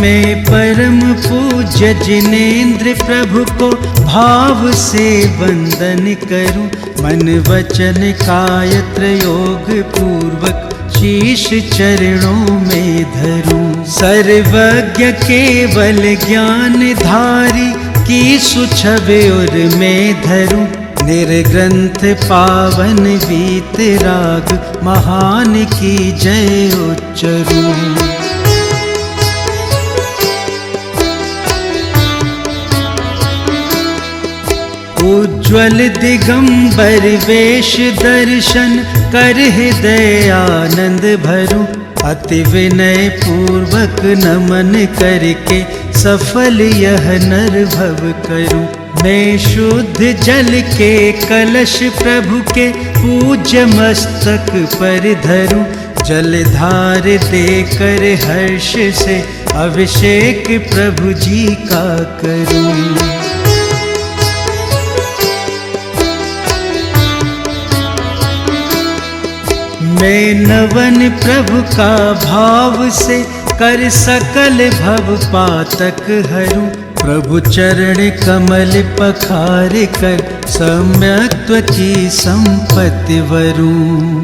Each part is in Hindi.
मैं परम पूज्य जिनेन्द्र प्रभु को भाव से वंदन करूं, मन वचन काय त्रयोग पूर्वक शीश चरणों में धरूं। सर्वज्ञ केवल ज्ञान धारी की सुछवे और मैं धरूं, निर्ग्रंथ पावन वीतराग महान की जय उच्चरूं। उज्ज्वल दिगंबर वेश दर्शन कर हृदय आनंद भरूं, अति विनय पूर्वक नमन करके सफल यह नर भव करूं। मैं शुद्ध जल के कलश प्रभु के पूज्य मस्तक पर धरूं, जलधार देकर हर्ष से अभिषेक प्रभु जी का करूं। मैं नवन प्रभु का भाव से कर सकल भव पातक हरूं, प्रभु चरण कमल पखार कर सम्यक्त्व की संपत्ति वरूं।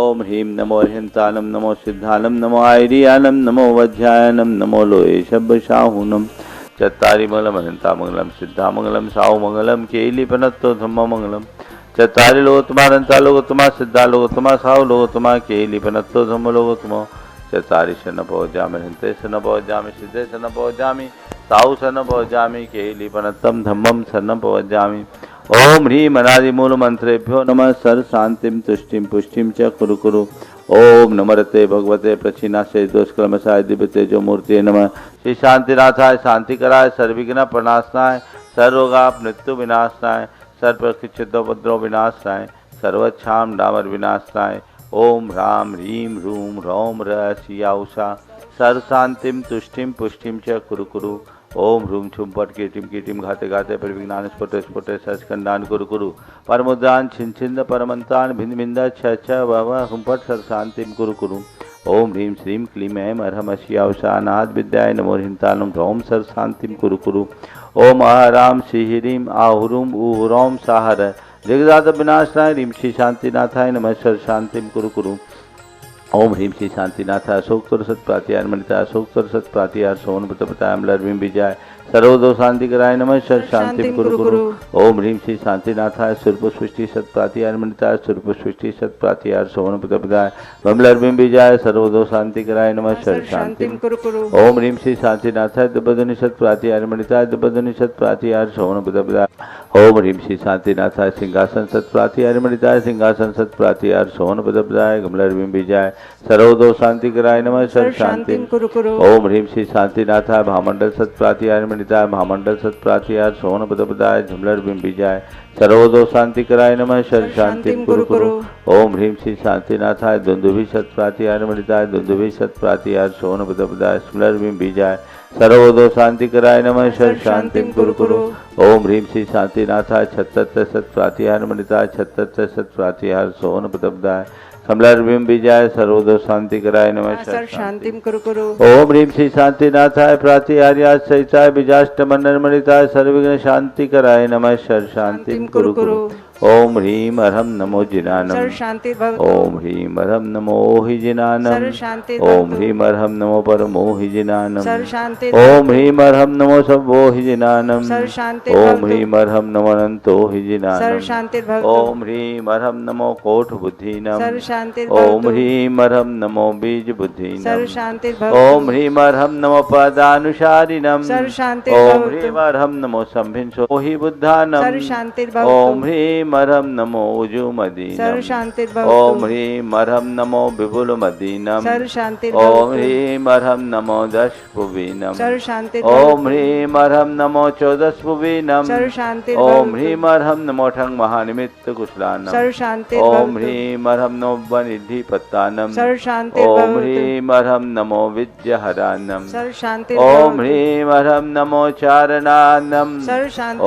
ओम ह्रीं नमो अर्हंतानं नमो सिद्धानं नमो आयर्यानं नमो वज्रायनं नमो लोये शब्दशाहुनं। चत्तारि मंगलम सिद्धामंगलम साहुमंगलम केलिपनत्तो धम्ममंगलम। चत्तारि लोकोत्तमा अनंता लोकोत्तमा सिद्धा लोकोत्तमा साहु लोकोत्तमा केलिपनत्तो धम्म लोकोत्तमो। चत्तारि शरण पहुँचामि हन्ते शरण पहुँचामि सिद्धे शरण पहुँचामि साहु शरण पहुँचामि केलिपनत्तं धम्मं शरण पहुँचामि। ओम ह्रीं अनादि मूल मंत्रेभ्यो नमः। सर शांतिम तुष्टिम पुष्टिम च कुरु कुरु। ओम नमस्ते भगवते प्रचिनाशे दोषकर्मसाय दिव्य तेजो मूर्ति नमः। श्री शांतिनाथाय शांतिकराय सर्वविघ्न प्रणाशनाय सर्वरोगा मृत्यु विनाशनाय सर्वप्रक्षिद्रोपद्रव विनाशनाय सर्वच्छाम डामर विनाशनाय। ओम राम ह्रीं रूम रौम र सिया उषा सर्व शांतिम तुष्टिम पुष्टिम च कुरु कुरु। ओम ह्रूम छुम पट कीटिम घाते घाते परिविज्ञान स्फुट स्फुटे सचखंडान कुरु कुरु। परमुद्रान छिन छिंद परमंतान भिन्न भिंद छ छ वह हुंपट सर शांतिम कुरु कुरु। ओम ह्रीं श्रीं क्लीं ऐं अर्हम शियावशा नाद विद्याय नमो हिंतालम ह्रौम सर शांतिम कुरु कुरु। ओम आराम श्रीह्रीं आहुरुम उहुरौम साहर जगदाद विनाशनाय ह्रीं श्री शांतिनाथाय नमः सर शांतिम कुरु कुरु। ओम ह्रीं श्री शांतिनाथ अशोक तुर सत्प्रातिहार मणिता अशोक तुर सत्प्रातिहार सोन प्रतपताय अम्लर्विं विजय सर्वदो शांति कराय नमः सर शांतिम कुरु कुरु। ओम ह्रीं श्री शांतिनाथाय सुरपुष्टि सत्प्रातिहार मणिता सुरपुष्टि सत्प्रातिहार सोन प्रतपताय अम्लर्विं विजय सर्वदो शांति कराय नमः सर शांतिम कुरु कुरु। ओम ह्रीं श्री शांतिनाथाय दुबदनि सत्प्रातिहार मणिता दुबदनि सत्प्रातिहार सोन प्रतपताय। ओम ह्रीं श्री शांतिनाथाय सिंहासन सत्प्रातिहार मणिता सिंहासन सत्प्रातिहार सोन प्रतपताय गमलर्विं विजय सर्वदो शांति कराय नमः सर शांतिम कुरु कुरु। ओम ह्रीं श्री शांतिनाथाय भामंडल सत्प्रातिहार मणिता भामंडल सत्प्रातिहार सोन प्रतपताय झुमलर्विं विजय सर्वदो शांति कराय नमः सर शांतिम कुरु कुरु। ओम ह्रीं श्री शांतिनाथाय दुंदुभि सत्प्रातिहार मणिता दुंदुभि सत्प्रातिहार सोन प्रतपताय झुमलर्विं विजय सर्वदो शांति कराय नमः सर शांतिम कुरु कुरु। ओम ह्रीं श्री शांतिनाथाय छत्तर सत्प्रातिहार मणिता छत्तर सत्प्रातिहार सोन प्रतपताय कमलर्विं विजय सर्वदो शांति कराय नमः सर शांतिम कुरु कुरु। ओम ह्रीं श्री शांतिनाथाय प्रातिहार्याय सहिताय विजाष्ट मंडल मणिताय सर्वविघ्न शांति कराय नमः सर शांतिम कुरु कुरु। ओम ह्रीं अर्हं नमो जिनानम ओम ह्रीं अर्हं नमो हि जिनानम ओम ह्रीं अर्हं नमो परमो हि जिनानम ओम ह्रीं अर्हं नमो सभो हि जिनानम ओम ह्रीं अर्हं नमो अनंतो हि जिनानम ओम ह्रीं अर्हं नमो कोट बुद्धिनम ओम ह्रीं अर्हं नमो बीज बुद्धिनम ओम ह्रीं अर्हं नमो पदानुसारिणम ओम ह्रीं अर्हं नमो संभिन्सो हि बुद्धानम ओम ह्रीं अर्हं नमो उजुमदीनम ओम ह्रीं अर्हं नमो विपुल मदीनम ओम ह्रीं अर्हं नमो दशपुवीनम ओम ह्रीं अर्हं नमो चौदशपुवीनम ओम ह्रीं अर्हं नमो ठंग महानिमित्त कुशलानम ओम ह्रीं अर्हं नमो वनिधिपत्तानम ओम ह्रीं अर्हं नमो विद्याहरानम ओम ह्रीं अर्हं नमो चारणानम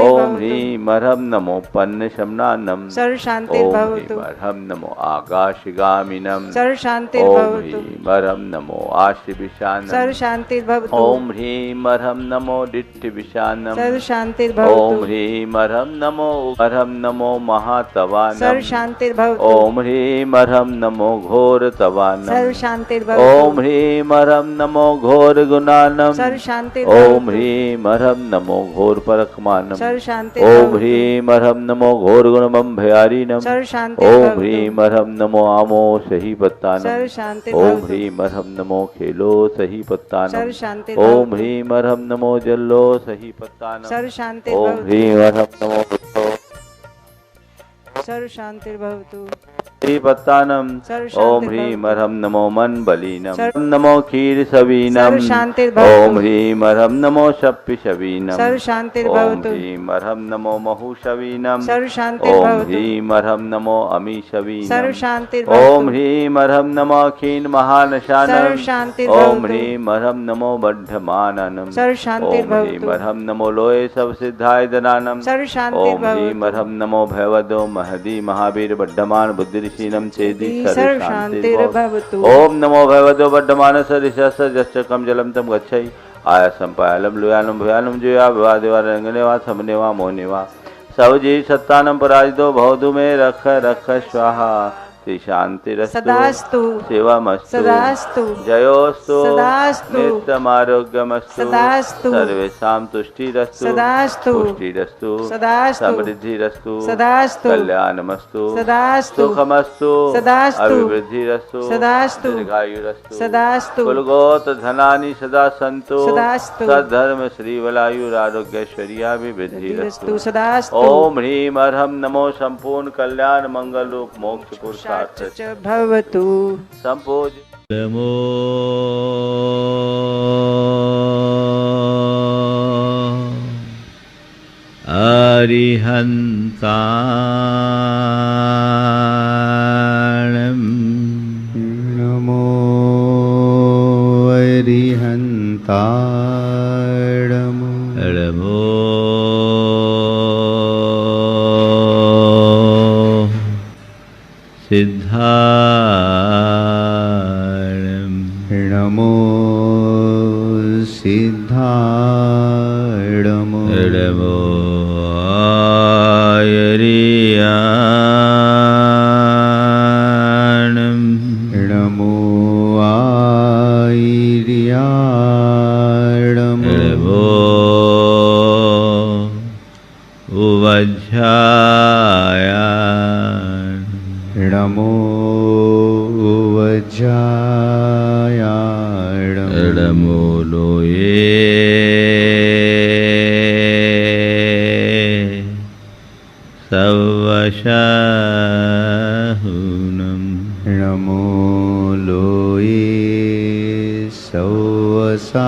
ओम ह्रीं अर्हं नमो पन्न शमना विशानम सर्व शांतिर्भवतु। ह्रीमर्हं नमो आकाशगामिनम सर्व शांतिर्भवतु। ह्रीमर्हं नमो आश्रिविशानम सर्व शांतिर्भवतु। ह्रीमर्हं नमो दिट्ठिविशानम सर्व शांतिर्भवतु। ह्रीमर्हं नमो महातवानम सर्व शांतिर्भवतु। ह्रीमर्हं नमो घोरतवानम सर्व शांतिर्भवतु। ह्रीमर्हं नमो घोरगुणानम सर्व शांतिर्भवतु। ह्रीमर्हं नमो घोरपरकमानम सर्व शांतिर्भवतु। ह्रीमर्हं नमो घोरगुणमं भयारिणम सर्व शांतिर्भवतु। ह्रीमर्हं नमो आमो सही पत्तानम सर्व शांतिर्भवतु। ह्रीमर्हं नमो खेलो सही पत्तानम सर्व शांतिर्भवतु। ह्रीमर्हं नमो जल्लो सही पत्तानम सर्व शांतिर्भवतु। ह्रीमर्हं नमो बुद्धो सर्व शांतिर्भवतु। पत्तानम सर्व ओम शांतिर्भवतु। ह्रीमर्हं नमो मन बलीनम सर्व- नमो क्षीर सवीनम सर्व शांतिर्भवतु। ओम ह्रीमर्हं नमो शप्पि शवीनम सर्व ओम शांतिर्भवतु। ह्रीमर्हं नमो महु शवीनम सर्व ओम शांतिर्भवतु। ह्रीमर्हं नमो अमी शवीनम सर्व शांतिर्भवतु। ओम ह्रीमर्हं नमो क्षीण महानशानम सर्व शांतिर्भवतु। ओम ह्रीमर्हं नमो बद्धमाननम सर्व ओम शांतिर्भवतु। ह्रीमर्हं नमो लोये सब सिद्धाय दनानम सर्व ओम शांतिर्भवतु। ह्रीमर्हं नमो भयवदो महदी महावीर बद्धमान बुद्धिशीलम चेदी सर्व शांतिर्भवतु। ओम नमो भगवतो बद्धमानस ऋषस जश्चकम जलम तम गच्छै आयासम पायालम लुयानम भयानम जुया विवादेवा रंगनेवा समनेवा मोनेवा सवजी सत्तानम पराजितो भवतु मे रख रख स्वाहा शांतिरस्तु सदास्तु। शिवमस्तु सदास्तु। जयोस्तु सदास्तु। नित्यमारोग्यमस्तु सदास्तु। सर्वेषां तुष्टिरस्तु सदास्तु। पुष्टिरस्तु सदास्तु। समृद्धिरस्तु सदास्तु। कल्याणमस्तु सदास्तु। सुखमस्तु सदास्तु। अभिवृद्धिरस्तु सदास्तु। दीर्घायुरस्तु सदास्तु। कुलगोत धनानि सदा सन्तु सदास्तु। सद्धर्म श्रीवलायुरारोग्यैश्वर्याभिवृद्धिरस्तु रस्तु। सदास्तु। ओम ह्रीं अर्हं नमो संपूर्ण कल्याण मंगल रूप मोक्ष पुरुषार्थ च भवतु। संपूज नमो अरिहन्ताणं नमो अरिहन्ताणम् नमो सिद्धाणं नमो सिद्धाणम् नमो आयर्याणं नमो आयर्याणम् नमो उवज्झायान् नमो वज्रायाणम् नमो लोये सवशाहुनं नमो लोये सवसाहो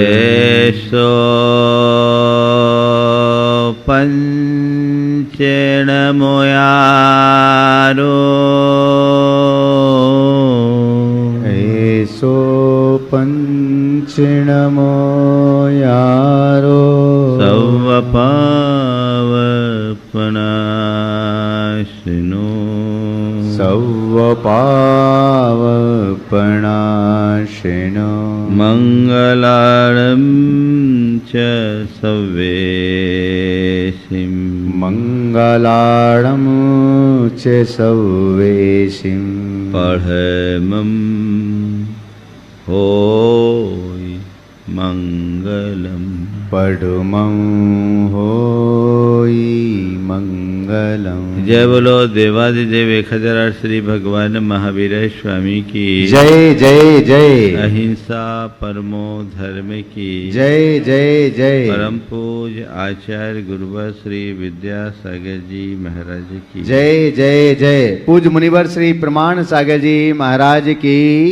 एषो पञ्चेणमोयारो एषो पञ्चनमो यारो सवपावपनाशिनो सवपावपनाशिनो मङ्गलारं च सवेशिं मङ्गलाणं च सवेशिं पढमं होय मङ्गलम् पडुमं होई मंगलम। जय बोलो देवादिदेव 1008 श्री भगवान महावीर स्वामी की जय जय जय। अहिंसा परमो धर्म की जय जय जय। परम पूज आचार्य गुरुवर श्री विद्यासागर जी महाराज की जय जय जय। पूज मुनिवर श्री प्रमाण सागर जी महाराज की।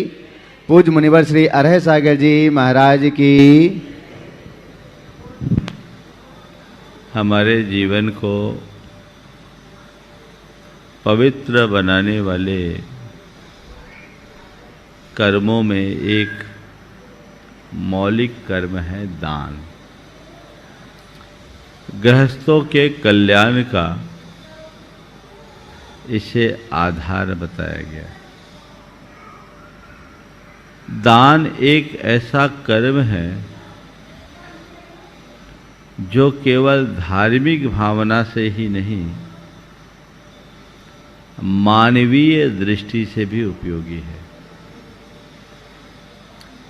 पूज मुनिवर श्री अरह सागर जी महाराज की। हमारे जीवन को पवित्र बनाने वाले कर्मों में एक मौलिक कर्म है दान। गृहस्थों के कल्याण का इसे आधार बताया गया। दान एक ऐसा कर्म है जो केवल धार्मिक भावना से ही नहीं, मानवीय दृष्टि से भी उपयोगी है।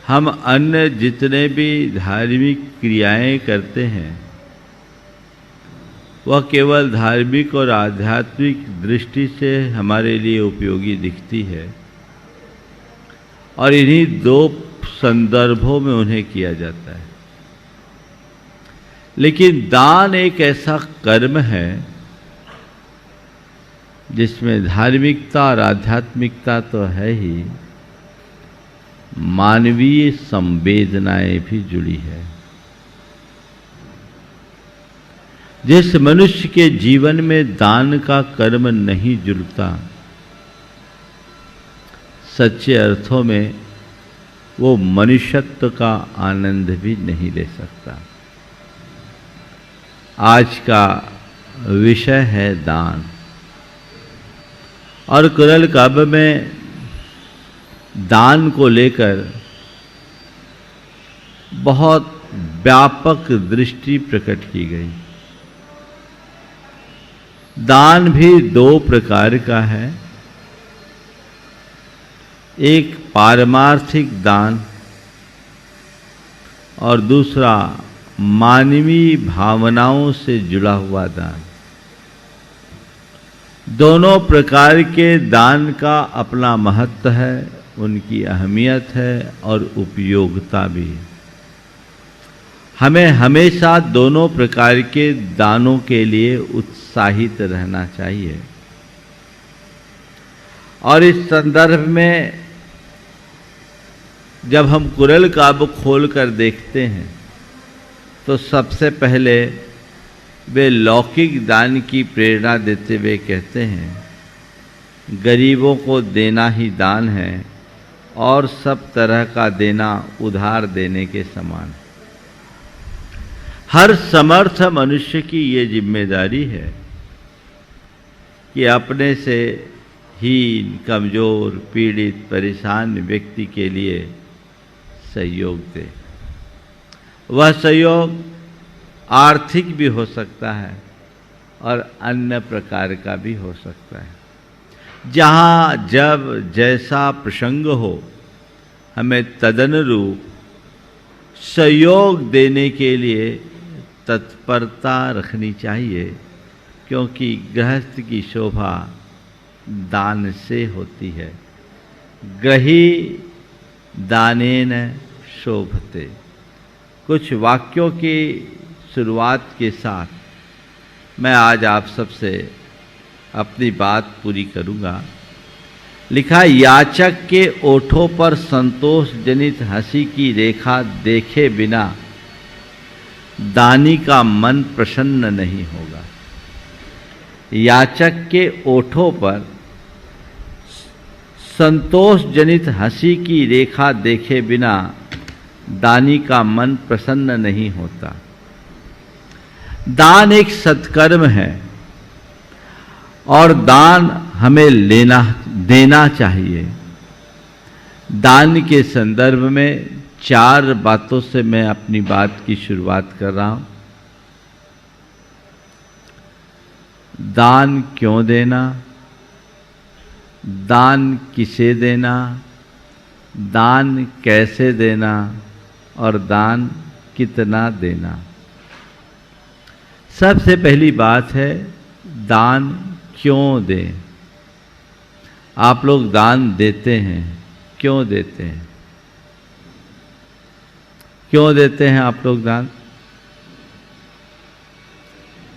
हम अन्य जितने भी धार्मिक क्रियाएं करते हैं वह केवल धार्मिक और आध्यात्मिक दृष्टि से हमारे लिए उपयोगी दिखती है और इन्हीं दो संदर्भों में उन्हें किया जाता है। लेकिन दान एक ऐसा कर्म है जिसमें धार्मिकता और आध्यात्मिकता तो है ही, मानवीय संवेदनाएं भी जुड़ी है। जिस मनुष्य के जीवन में दान का कर्म नहीं जुड़ता, सच्चे अर्थों में वो मनुष्यत्व का आनंद भी नहीं ले सकता। आज का विषय है दान, और कुरल काव्य में दान को लेकर बहुत व्यापक दृष्टि प्रकट की गई। दान भी दो प्रकार का है, एक पारमार्थिक दान और दूसरा मानवीय भावनाओं से जुड़ा हुआ दान। दोनों प्रकार के दान का अपना महत्व है, उनकी अहमियत है और उपयोगिता भी है। हमें हमेशा दोनों प्रकार के दानों के लिए उत्साहित रहना चाहिए। और इस संदर्भ में जब हम कुरल काव्य खोल कर देखते हैं तो सबसे पहले वे लौकिक दान की प्रेरणा देते हुए कहते हैं, गरीबों को देना ही दान है और सब तरह का देना उधार देने के समान। हर समर्थ मनुष्य की ये जिम्मेदारी है कि अपने से हीन, कमजोर, पीड़ित, परेशान व्यक्ति के लिए सहयोग दे। वह सहयोग आर्थिक भी हो सकता है और अन्य प्रकार का भी हो सकता है। जहाँ जब जैसा प्रसंग हो, हमें तदनुरूप सहयोग देने के लिए तत्परता रखनी चाहिए, क्योंकि गृहस्थ की शोभा दान से होती है। ग्रही दानेन शोभते। कुछ वाक्यों की शुरुआत के साथ मैं आज आप सबसे अपनी बात पूरी करूंगा। लिखा, याचक के ओठों पर संतोष जनित हंसी की रेखा देखे बिना दानी का मन प्रसन्न नहीं होगा। याचक के ओठों पर संतोष जनित हंसी की रेखा देखे बिना दानी का मन प्रसन्न नहीं होता। दान एक सत्कर्म है और दान हमें देना चाहिए। दान के संदर्भ में 4 बातों से मैं अपनी बात की शुरुआत कर रहा हूं। दान क्यों देना, दान किसे देना, दान कैसे देना और दान कितना देना। सबसे पहली बात है, दान क्यों दें। आप लोग दान देते हैं, क्यों देते हैं? क्यों देते हैं आप लोग दान?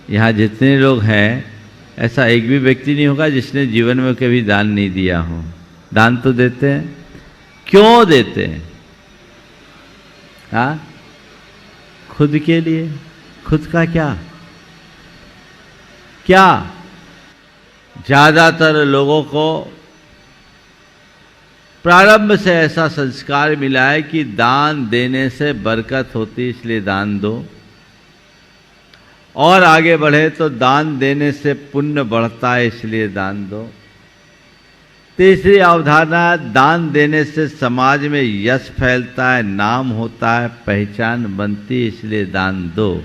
यहाँ जितने लोग हैं, ऐसा एक भी व्यक्ति नहीं होगा जिसने जीवन में कभी दान नहीं दिया हो। दान तो देते हैं। क्यों देते हैं? हाँ, खुद के लिए। खुद का क्या? ज्यादातर लोगों को प्रारंभ से ऐसा संस्कार मिला है कि दान देने से बरकत होती, इसलिए दान दो। और आगे बढ़े तो दान देने से पुण्य बढ़ता है, इसलिए दान दो। तीसरी अवधारणा, दान देने से समाज में यश फैलता है, नाम होता है, पहचान बनती है, इसलिए दान दो।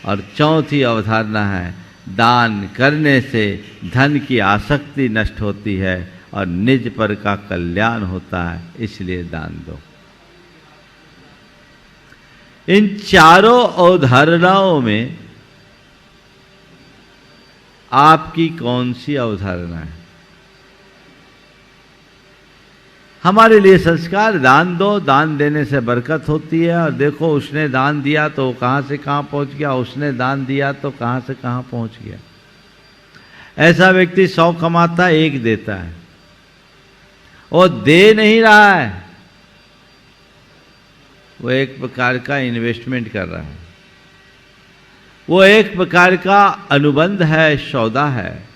और चौथी अवधारणा है, दान करने से धन की आसक्ति नष्ट होती है और निज पर का कल्याण होता है, इसलिए दान दो। इन चारों अवधारणाओं में आपकी कौन सी अवधारणा है? हमारे लिए संस्कार, दान दो, दान देने से बरकत होती है। और देखो, उसने दान दिया तो कहां से कहां पहुंच गया, उसने दान दिया तो कहां से कहां पहुंच गया। ऐसा व्यक्ति 100 कमाता है, 1 देता है। वो दे नहीं रहा है, वो एक प्रकार का इन्वेस्टमेंट कर रहा है, वो एक प्रकार का अनुबंध है, सौदा है।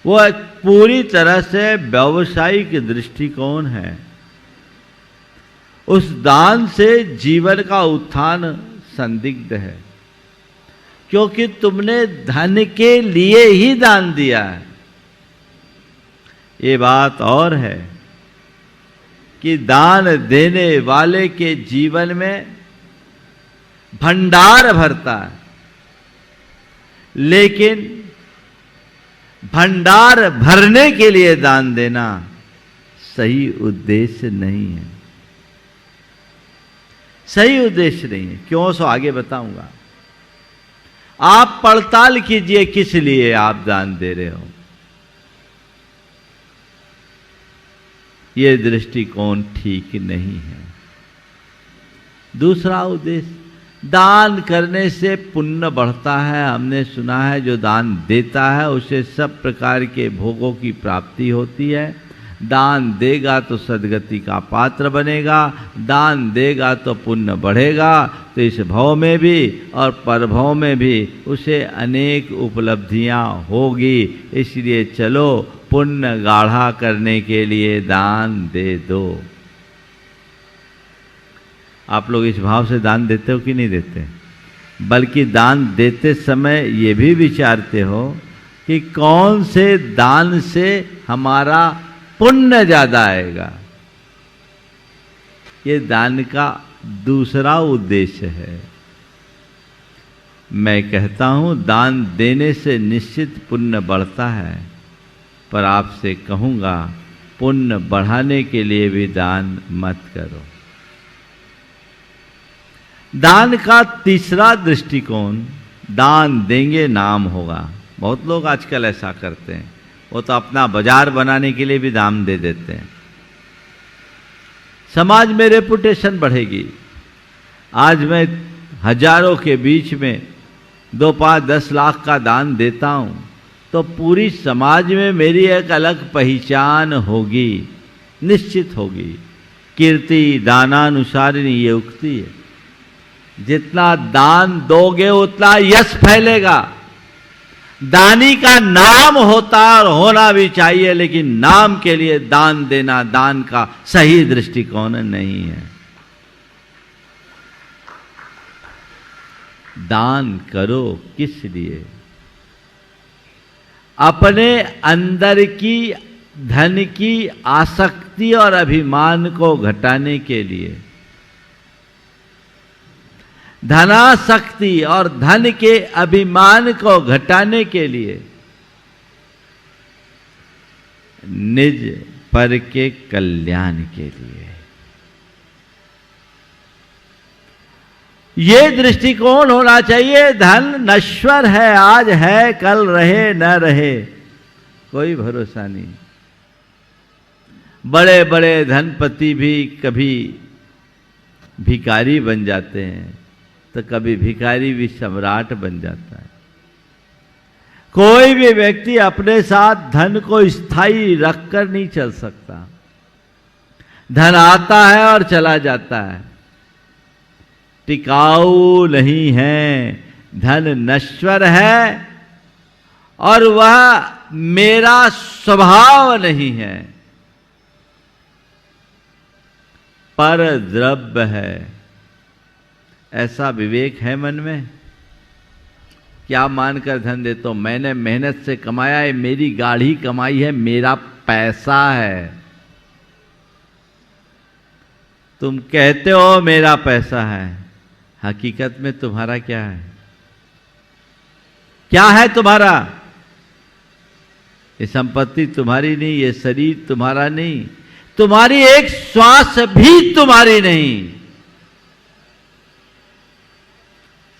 वो एक पूरी तरह से व्यावसायिक दृष्टिकोण है। उस दान से जीवन का उत्थान संदिग्ध है, क्योंकि तुमने धन के लिए ही दान दिया है। ये बात और है कि दान देने वाले के जीवन में भंडार भरता है, लेकिन भंडार भरने के लिए दान देना सही उद्देश्य नहीं है। सही उद्देश्य नहीं है। क्यों, सो आगे बताऊंगा। आप पड़ताल कीजिए किस लिए आप दान दे रहे हो। यह दृष्टिकोण ठीक नहीं है। दूसरा उद्देश्य, दान करने से पुण्य बढ़ता है। हमने सुना है जो दान देता है उसे सब प्रकार के भोगों की प्राप्ति होती है। दान देगा तो सद्गति का पात्र बनेगा, दान देगा तो पुण्य बढ़ेगा, तो इस भव में भी और परभव में भी उसे अनेक उपलब्धियां होगी। इसलिए चलो, पुण्य गाढ़ा करने के लिए दान दे दो। आप लोग इस भाव से दान देते हो कि नहीं देते? बल्कि दान देते समय ये भी विचारते हो कि कौन से दान से हमारा पुण्य ज्यादा आएगा। ये दान का दूसरा उद्देश्य है। मैं कहता हूं, दान देने से निश्चित पुण्य बढ़ता है, पर आपसे कहूंगा पुण्य बढ़ाने के लिए भी दान मत करो। दान का तीसरा दृष्टिकोण, दान देंगे नाम होगा। बहुत लोग आजकल ऐसा करते हैं, वो तो अपना बाजार बनाने के लिए भी दान दे देते हैं। समाज में रेपुटेशन बढ़ेगी। आज मैं हजारों के बीच में 2, 5, 10 लाख का दान देता हूं तो पूरी समाज में मेरी एक अलग पहचान होगी, निश्चित होगी। कीर्ति दानानुसारिणी, ये उक्ति है। जितना दान दोगे उतना यश फैलेगा। दानी का नाम होता और होना भी चाहिए, लेकिन नाम के लिए दान देना दान का सही दृष्टिकोण नहीं है। दान करो किस लिए? अपने अंदर की धन की आसक्ति और अभिमान को घटाने के लिए। धनासक्ति और धन के अभिमान को घटाने के लिए, निज पर के कल्याण के लिए। ये दृष्टिकोण होना चाहिए। धन नश्वर है, आज है कल रहे न रहे, कोई भरोसा नहीं। बड़े बड़े धनपति भी कभी भिखारी बन जाते हैं, तो कभी भिखारी भी सम्राट बन जाता है। कोई भी व्यक्ति अपने साथ धन को स्थायी रखकर नहीं चल सकता। धन आता है और चला जाता है, टिकाऊ नहीं है। धन नश्वर है और वह मेरा स्वभाव नहीं है, पर द्रव्य है। ऐसा विवेक है मन में? क्या मानकर धन देते हो? मैंने मेहनत से कमाया है, मेरी गाढ़ी कमाई है, मेरा पैसा है। तुम कहते हो मेरा पैसा है, हकीकत में तुम्हारा क्या है? क्या है तुम्हारा? ये संपत्ति तुम्हारी नहीं, ये शरीर तुम्हारा नहीं, तुम्हारी एक श्वास भी तुम्हारी नहीं।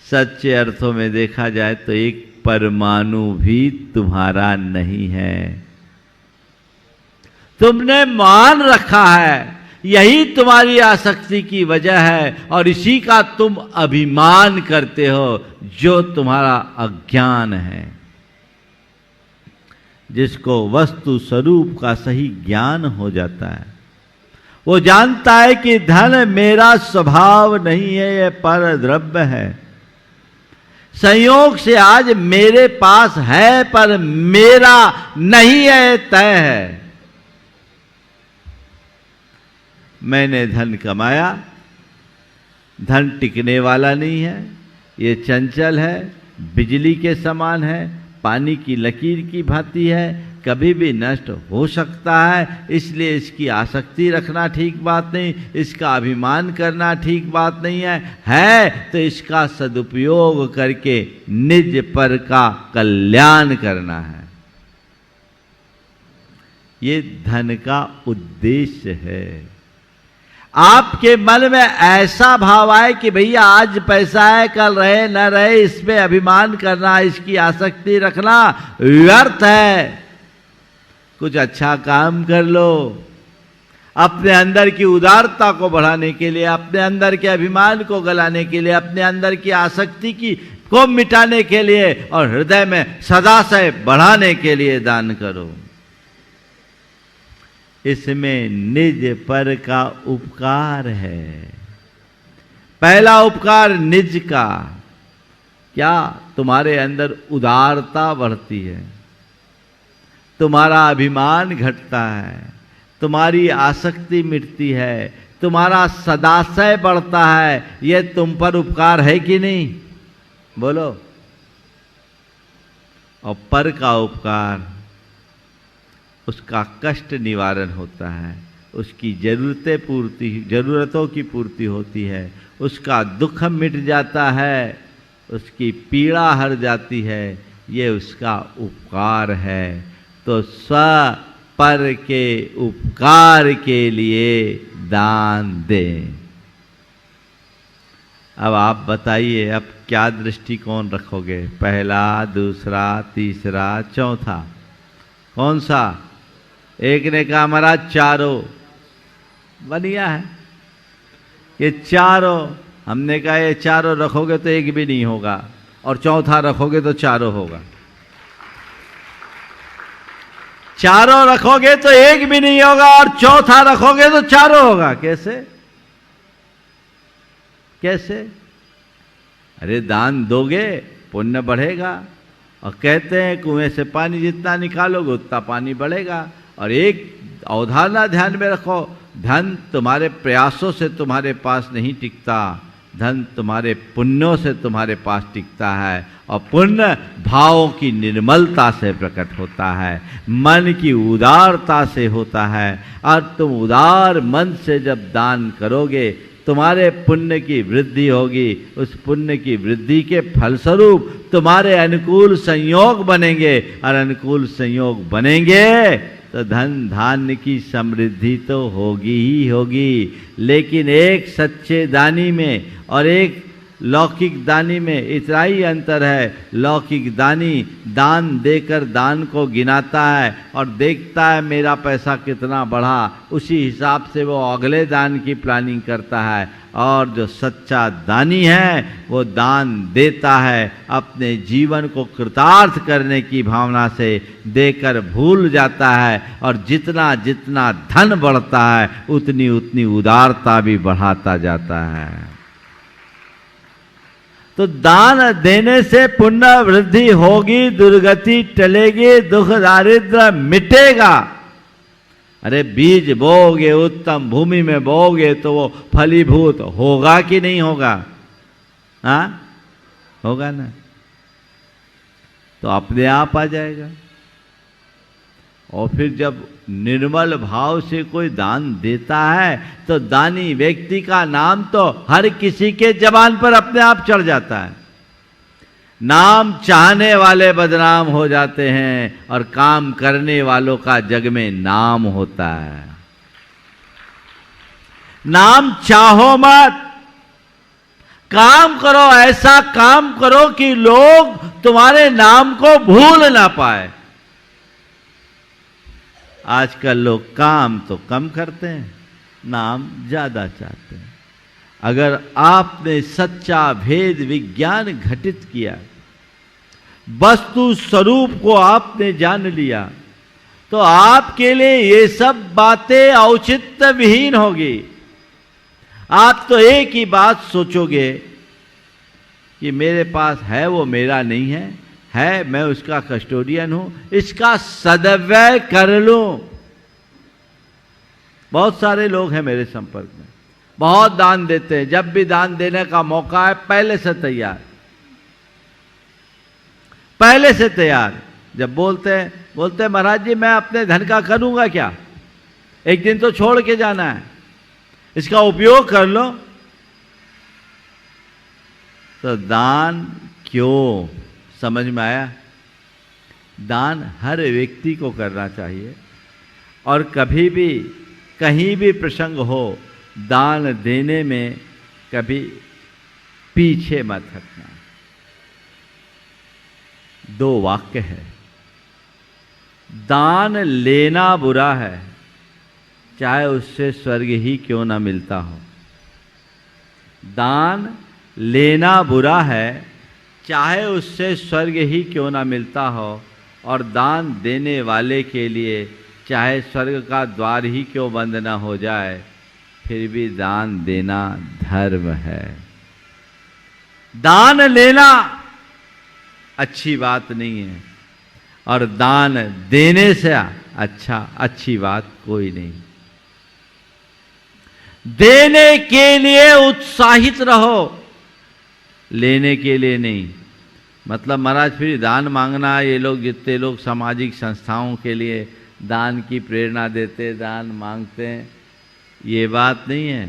सच्चे अर्थों में देखा जाए तो एक परमाणु भी तुम्हारा नहीं है। तुमने मान रखा है, यही तुम्हारी आसक्ति की वजह है, और इसी का तुम अभिमान करते हो, जो तुम्हारा अज्ञान है। जिसको वस्तु स्वरूप का सही ज्ञान हो जाता है, वो जानता है कि धन मेरा स्वभाव नहीं है, यह पर द्रव्य है। संयोग से आज मेरे पास है, पर मेरा नहीं है, तय है। मैंने धन कमाया, धन टिकने वाला नहीं है, ये चंचल है, बिजली के समान है, पानी की लकीर की भांति है, कभी भी नष्ट हो सकता है। इसलिए इसकी आसक्ति रखना ठीक बात नहीं, इसका अभिमान करना ठीक बात नहीं है तो इसका सदुपयोग करके निज पर का कल्याण करना है। ये धन का उद्देश्य है। आपके मन में ऐसा भाव आए कि भैया आज पैसा है, कल रहे न रहे, इसमें अभिमान करना, इसकी आसक्ति रखना व्यर्थ है। कुछ अच्छा काम कर लो, अपने अंदर की उदारता को बढ़ाने के लिए, अपने अंदर के अभिमान को गलाने के लिए, अपने अंदर की आसक्ति को मिटाने के लिए, और हृदय में सदाशय बढ़ाने के लिए दान करो। इसमें निज पर का उपकार है। पहला उपकार निज का, क्या? तुम्हारे अंदर उदारता बढ़ती है, तुम्हारा अभिमान घटता है, तुम्हारी आसक्ति मिटती है, तुम्हारा सदाशय बढ़ता है। यह तुम पर उपकार है कि नहीं? बोलो। और पर का उपकार, उसका कष्ट निवारण होता है, उसकी जरूरतों की पूर्ति होती है, उसका दुख मिट जाता है, उसकी पीड़ा हर जाती है। ये उसका उपकार है। तो स्व पर के उपकार के लिए दान दें। अब आप बताइए, अब क्या दृष्टिकोण रखोगे? पहला, दूसरा, तीसरा, चौथा, कौन सा? एक ने कहा महाराज चारों। बढ़िया है, ये चारों। हमने कहा ये चारों रखोगे तो एक भी नहीं होगा, और चौथा रखोगे तो चारों होगा। चारों रखोगे तो एक भी नहीं होगा, और चौथा रखोगे तो चारों होगा। कैसे? कैसे? अरे दान दोगे पुण्य बढ़ेगा, और कहते हैं कुएं से पानी जितना निकालोगे उतना पानी बढ़ेगा। और एक अवधारणा ध्यान में रखो, धन तुम्हारे प्रयासों से तुम्हारे पास नहीं टिकता, धन तुम्हारे पुण्यों से तुम्हारे पास टिकता है। और पुण्य भावों की निर्मलता से प्रकट होता है, मन की उदारता से होता है। और तुम उदार मन से जब दान करोगे, तुम्हारे पुण्य की वृद्धि होगी। उस पुण्य की वृद्धि के फलस्वरूप तुम्हारे अनुकूल संयोग बनेंगे, और अनुकूल संयोग बनेंगे तो धन धान्य की समृद्धि तो होगी ही होगी। लेकिन एक सच्चे दानी में और एक लौकिक दानी में इतना ही अंतर है। लौकिक दानी दान देकर दान को गिनाता है और देखता है मेरा पैसा कितना बढ़ा, उसी हिसाब से वो अगले दान की प्लानिंग करता है। और जो सच्चा दानी है वो दान देता है, अपने जीवन को कृतार्थ करने की भावना से देकर भूल जाता है। और जितना जितना धन बढ़ता है उतनी उतनी उदारता भी बढ़ाता जाता है। तो दान देने से पुण्य वृद्धि होगी, दुर्गति टलेगी, दुख दारिद्र्य मिटेगा। अरे बीज बोओगे, उत्तम भूमि में बोओगे तो वो फलीभूत होगा कि नहीं होगा? हाँ, होगा ना। तो अपने आप आ जाएगा। और फिर जब निर्मल भाव से कोई दान देता है तो दानी व्यक्ति का नाम तो हर किसी के जबान पर अपने आप चढ़ जाता है। नाम चाहने वाले बदनाम हो जाते हैं और काम करने वालों का जग में नाम होता है। नाम चाहो मत, काम करो, ऐसा काम करो कि लोग तुम्हारे नाम को भूल ना पाए। आजकल लोग काम तो कम करते हैं, नाम ज्यादा चाहते हैं। अगर आपने सच्चा भेद विज्ञान घटित किया, वस्तु स्वरूप को आपने जान लिया, तो आपके लिए ये सब बातें औचित्य विहीन होगी। आप तो एक ही बात सोचोगे कि मेरे पास है वो मेरा नहीं है मैं उसका कस्टोडियन हूं, इसका सदव्यय कर लूं। बहुत सारे लोग हैं मेरे संपर्क में, बहुत दान देते हैं, जब भी दान देने का मौका है पहले से तैयार, पहले से तैयार। जब बोलते हैं महाराज जी मैं अपने धन का करूंगा क्या, एक दिन तो छोड़ के जाना है, इसका उपयोग कर लो। तो दान क्यों, समझ में आया? दान हर व्यक्ति को करना चाहिए और कभी भी कहीं भी प्रसंग हो, दान देने में कभी पीछे मत हटना। दो वाक्य है, दान लेना बुरा है चाहे उससे स्वर्ग ही क्यों ना मिलता हो। दान लेना बुरा है चाहे उससे स्वर्ग ही क्यों ना मिलता हो, और दान देने वाले के लिए चाहे स्वर्ग का द्वार ही क्यों बंद ना हो जाए, फिर भी दान देना धर्म है। दान लेना अच्छी बात नहीं है और दान देने से अच्छी बात कोई नहीं। देने के लिए उत्साहित रहो, लेने के लिए नहीं। मतलब महाराज फिर दान मांगना, ये लोग जितने लोग सामाजिक संस्थाओं के लिए दान की प्रेरणा देते, दान मांगते हैं, ये बात नहीं है।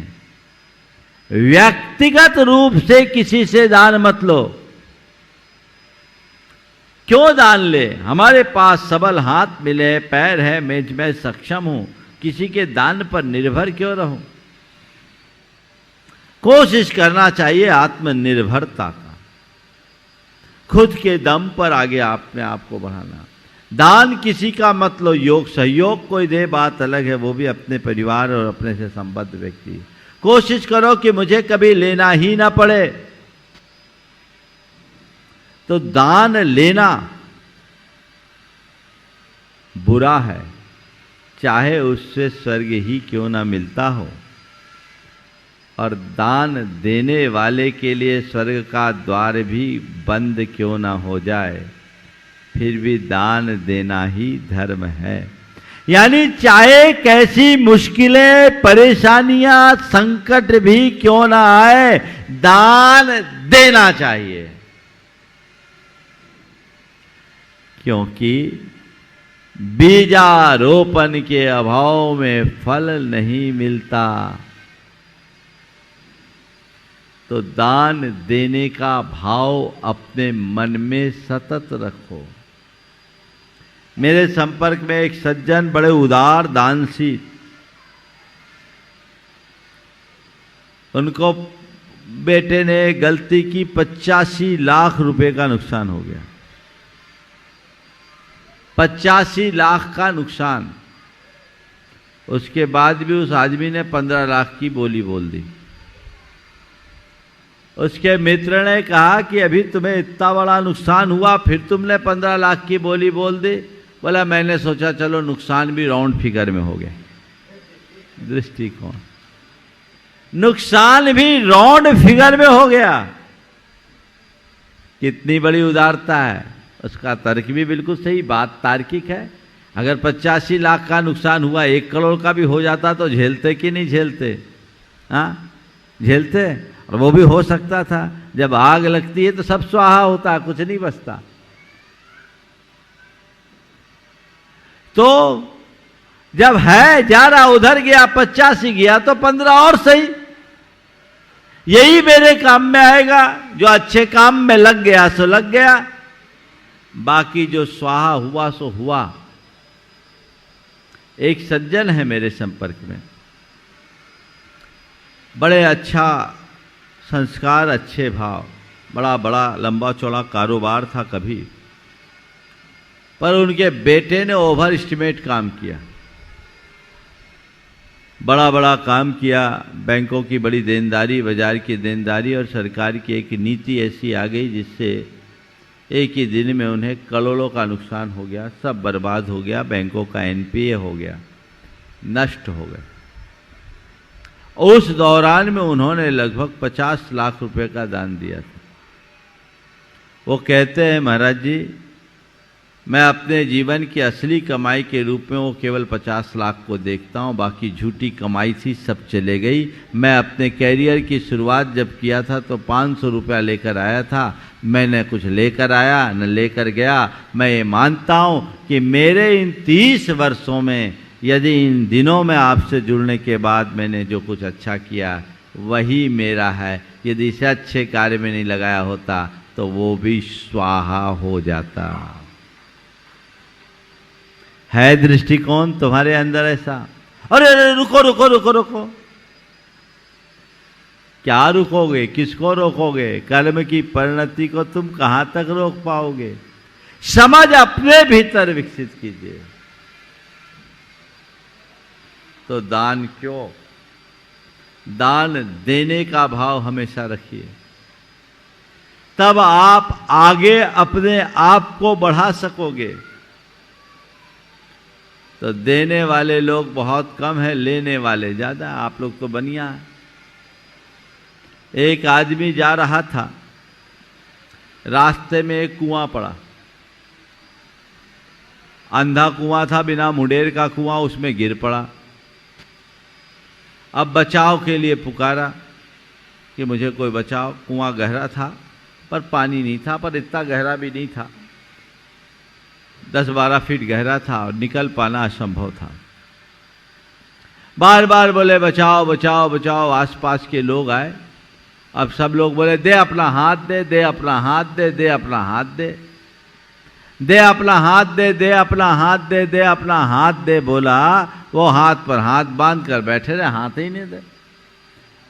व्यक्तिगत रूप से किसी से दान मत लो। क्यों दान ले? हमारे पास सबल हाथ मिले, पैर है, मैं सक्षम हूं, किसी के दान पर निर्भर क्यों रहूं? कोशिश करना चाहिए आत्मनिर्भरता का, खुद के दम पर आगे अपने आप को बढ़ाना। दान किसी का मतलब योग सहयोग कोई दे, बात अलग है, वो भी अपने परिवार और अपने से संबद्ध व्यक्ति। कोशिश करो कि मुझे कभी लेना ही ना पड़े। तो दान लेना बुरा है चाहे उससे स्वर्ग ही क्यों ना मिलता हो, और दान देने वाले के लिए स्वर्ग का द्वार भी बंद क्यों ना हो जाए, फिर भी दान देना ही धर्म है। यानी चाहे कैसी मुश्किलें, परेशानियां, संकट भी क्यों ना आए, दान देना चाहिए। क्योंकि बीजारोपण के अभाव में फल नहीं मिलता। तो दान देने का भाव अपने मन में सतत रखो। मेरे संपर्क में एक सज्जन बड़े उदार दानशील, उनको बेटे ने गलती की, 85 लाख रुपए का नुकसान हो गया। 85 लाख का नुकसान। उसके बाद भी उस आदमी ने 15 लाख की बोली बोल दी। उसके मित्र ने कहा कि अभी तुम्हें इतना बड़ा नुकसान हुआ, फिर तुमने 15 लाख की बोली बोल दी। बोला मैंने सोचा चलो नुकसान भी राउंड फिगर में हो गया। दृष्टिकोण, नुकसान भी राउंड फिगर में हो गया। कितनी बड़ी उदारता है। उसका तर्क भी बिल्कुल सही, बात तार्किक है। अगर 85 लाख का नुकसान हुआ, 1 करोड़ का भी हो जाता तो झेलते कि नहीं झेलते? हाँ, झेलते। और वो भी हो सकता था। जब आग लगती है तो सब स्वाहा होता, कुछ नहीं बचता। तो जब है जा रहा उधर गया 85 गया तो 15 और सही, यही मेरे काम में आएगा। जो अच्छे काम में लग गया सो लग गया, बाकी जो स्वाहा हुआ सो हुआ। एक सज्जन है मेरे संपर्क में, बड़े अच्छा संस्कार, अच्छे भाव, बड़ा बड़ा लंबा चौड़ा कारोबार था कभी, पर उनके बेटे ने ओवर एस्टिमेट काम किया, बड़ा बड़ा काम किया। बैंकों की बड़ी देनदारी, बाजार की देनदारी और सरकार की एक नीति ऐसी आ गई जिससे एक ही दिन में उन्हें करोड़ों का नुकसान हो गया, सब बर्बाद हो गया, बैंकों का एनपीए हो गया, नष्ट हो गए। उस दौरान में उन्होंने लगभग 50 लाख रुपए का दान दिया था। वो कहते हैं, महाराज जी, मैं अपने जीवन की असली कमाई के रूप में वो केवल 50 लाख को देखता हूँ, बाकी झूठी कमाई थी, सब चले गई। मैं अपने कैरियर की शुरुआत जब किया था तो 500 रुपया लेकर आया था, मैंने कुछ लेकर आया न लेकर गया। मैं ये मानता हूँ कि मेरे इन 30 वर्षों में, यदि इन दिनों में आपसे जुड़ने के बाद मैंने जो कुछ अच्छा किया वही मेरा है। यदि इसे अच्छे कार्य में नहीं लगाया होता तो वो भी स्वाहा हो जाता। है दृष्टिकोण तुम्हारे अंदर ऐसा? अरे अरे रुको रुको रुको रुको, क्या रुकोगे? किसको रोकोगे? कर्म की परिणति को तुम कहां तक रोक पाओगे? समझ अपने भीतर विकसित कीजिए। तो दान क्यों? दान देने का भाव हमेशा रखिए, तब आप आगे अपने आप को बढ़ा सकोगे। तो देने वाले लोग बहुत कम है, लेने वाले ज्यादा। आप लोग तो बनिया है। एक आदमी जा रहा था, रास्ते में एक कुआं पड़ा, अंधा कुआं था, बिना मुंडेर का कुआं, उसमें गिर पड़ा। अब बचाव के लिए पुकारा कि मुझे कोई बचाओ। कुआं गहरा था पर पानी नहीं था, पर इतना गहरा भी नहीं था, 10-12 फीट गहरा था और निकल पाना असंभव था। बार बार बोले बचाओ बचाओ बचाओ। आसपास के लोग आए। अब सब लोग बोले दे अपना हाथ दे, दे अपना हाथ दे, दे अपना हाथ दे, दे अपना हाथ दे, दे अपना हाथ दे, दे अपना हाथ दे। बोला, वो हाथ पर हाथ बांध कर बैठे रहे, हाथ ही नहीं दे।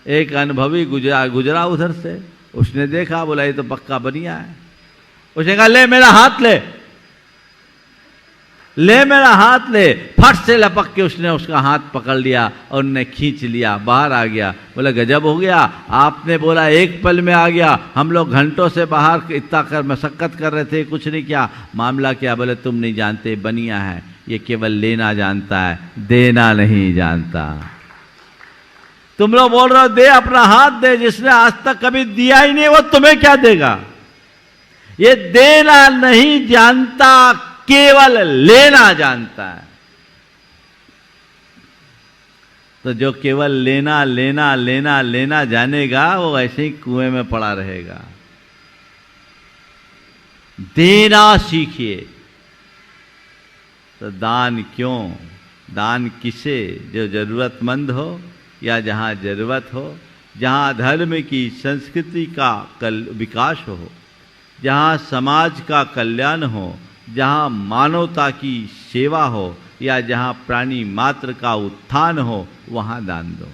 एक अनुभवी गुजरा उधर से, उसने देखा, बोला ये तो पक्का बनिया है। उसने कहा ले मेरा हाथ ले, ले मेरा हाथ ले। फट से लपक के उसने उसका हाथ पकड़ लिया और उन्हें खींच लिया, बाहर आ गया। बोला गजब हो गया, आपने बोला एक पल में आ गया, हम लोग घंटों से बाहर इतना कर मशक्कत कर रहे थे, कुछ नहीं किया। मामला क्या? बोले तुम नहीं जानते, बनिया है, ये केवल लेना जानता है, देना नहीं जानता। तुम लोग बोल रहे हो दे अपना हाथ दे, जिसने आज तक कभी दिया ही नहीं वो तुम्हें क्या देगा? ये देना नहीं जानता, केवल लेना जानता है। तो जो केवल लेना लेना लेना लेना जानेगा वो ऐसे ही कुएं में पड़ा रहेगा। देना सीखिए। तो दान क्यों? दान किसे? जो जरूरतमंद हो या जहां जरूरत हो, जहां धर्म की संस्कृति का विकास हो, जहां समाज का कल्याण हो, जहां मानवता की सेवा हो या जहां प्राणी मात्र का उत्थान हो, वहां दान दो।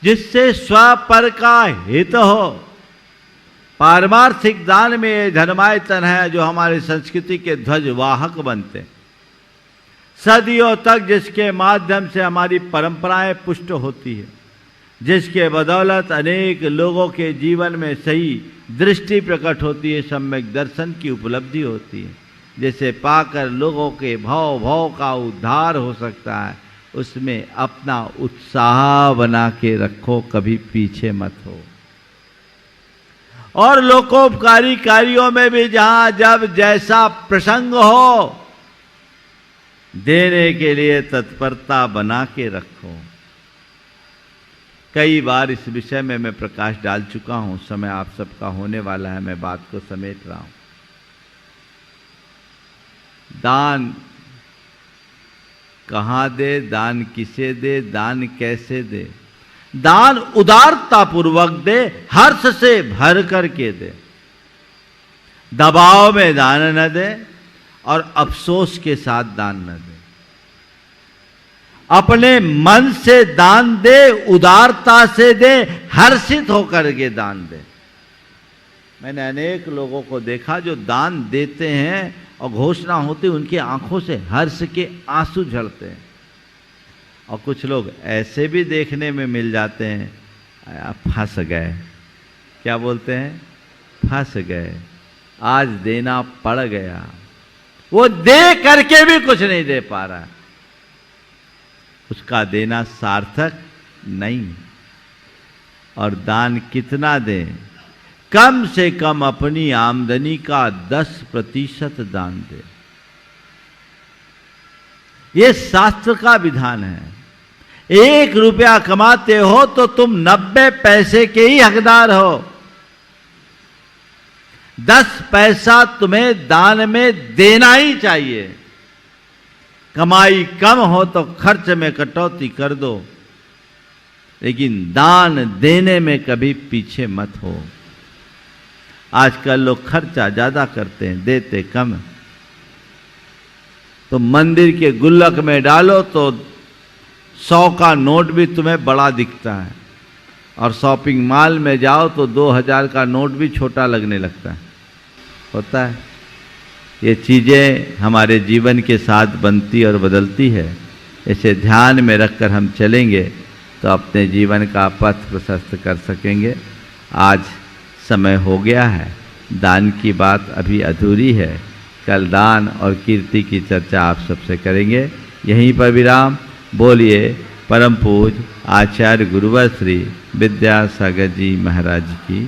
जिससे स्व पर का हित हो। पारमार्थिक दान में धर्मायतन है जो हमारी संस्कृति के ध्वजवाहक बनते, सदियों तक जिसके माध्यम से हमारी परंपराएं पुष्ट होती है, जिसके बदौलत अनेक लोगों के जीवन में सही दृष्टि प्रकट होती है, सम्यक दर्शन की उपलब्धि होती है, जिसे पाकर लोगों के भव भव का उद्धार हो सकता है। उसमें अपना उत्साह बना के रखो, कभी पीछे मत हो। और लोकोपकारी कार्यों में भी जहां जब जैसा प्रसंग हो, देने के लिए तत्परता बना के रखो। कई बार इस विषय में मैं प्रकाश डाल चुका हूं, समय आप सबका होने वाला है, मैं बात को समेट रहा हूं। दान कहाँ दे, दान किसे दे, दान कैसे दे। दान उदारता पूर्वक दे, हर्ष से भर करके दे। दबाव में दान न दे और अफसोस के साथ दान न दे। अपने मन से दान दे, उदारता से दे, हर्षित होकर के दान दे। मैंने अनेक लोगों को देखा जो दान देते हैं और घोषणा होती उनकी आंखों से हर्ष के आंसू झड़ते हैं। और कुछ लोग ऐसे भी देखने में मिल जाते हैं, फंस गए। क्या बोलते हैं? फंस गए, आज देना पड़ गया। वो दे करके भी कुछ नहीं दे पा रहा, उसका देना सार्थक नहीं। और दान कितना दें? कम से कम अपनी आमदनी का 10% दान दे। ये शास्त्र का विधान है। 1 रुपया कमाते हो तो तुम 90 पैसे के ही हकदार हो। 10 पैसा तुम्हें दान में देना ही चाहिए। कमाई कम हो तो खर्च में कटौती कर दो, लेकिन दान देने में कभी पीछे मत हो। आजकल लोग खर्चा ज्यादा करते हैं, देते कम। तो मंदिर के गुल्लक में डालो तो 100 का नोट भी तुम्हें बड़ा दिखता है, और शॉपिंग मॉल में जाओ तो 2000 का नोट भी छोटा लगने लगता है। होता है। ये चीज़ें हमारे जीवन के साथ बनती और बदलती है। इसे ध्यान में रखकर हम चलेंगे तो अपने जीवन का पथ प्रशस्त कर सकेंगे। आज समय हो गया है, दान की बात अभी अधूरी है। कल दान और कीर्ति की चर्चा आप सबसे करेंगे। यहीं पर विराम। बोलिए परम पूज्य आचार्य गुरुवर श्री विद्यासागर जी महाराज की।